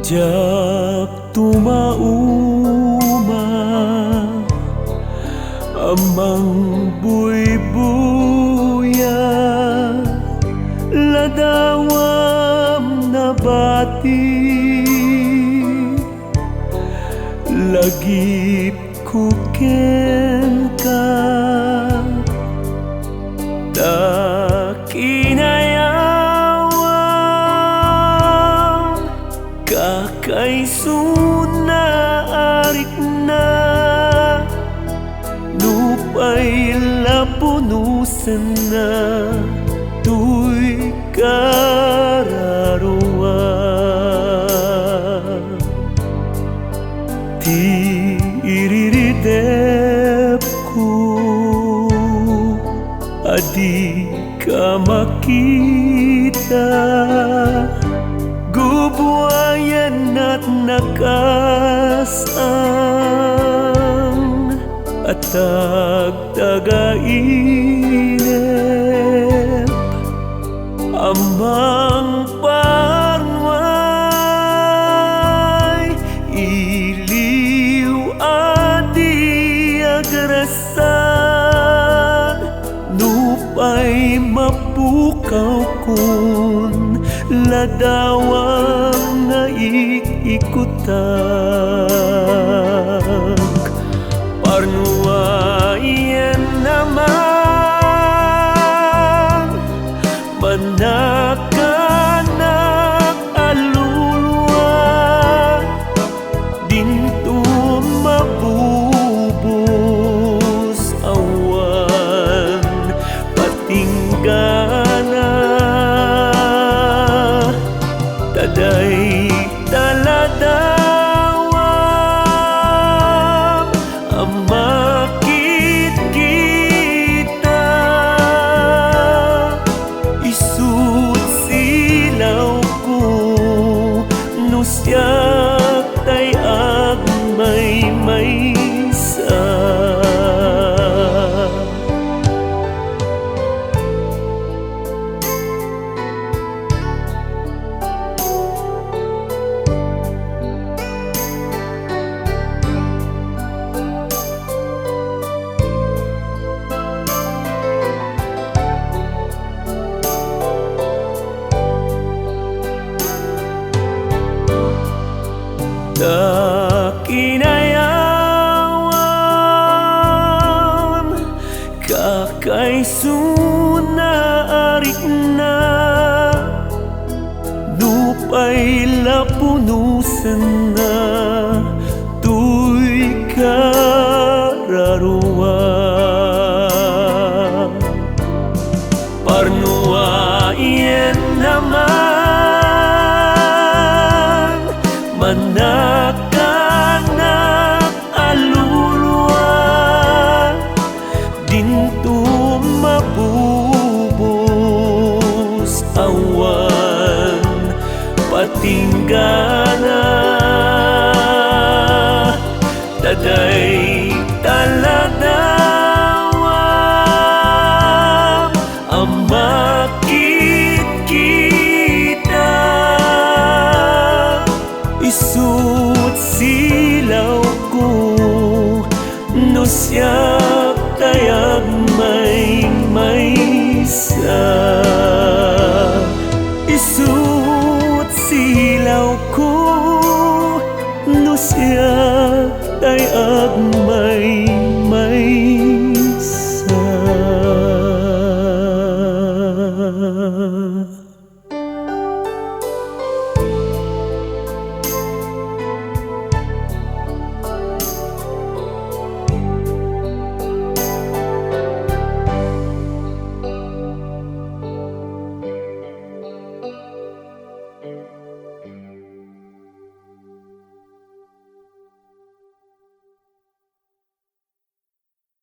Jak tumauma amang buybuya ladawam na bati lagip kuken ka kinayawang kakaisuna arik na nupay lapunusan na tuy kararuwa ti iriridep ko adi ka makita gubuayan at nakasang at tagtagainip amang parway iliw adi agrasan nupay mapukaw kun ladawang nga ikikutag parnuayan naman manakanak aluluwa dinto mabubus awan patinggana taday taladawam ang makit kita isut silaw ko nusyak tay agmay maysa kinayawang kakaisuna arik na nupay lapunusan na tuy kararuwa parnuayan naman manakanak aluluwa dinto mabubus awan patinggana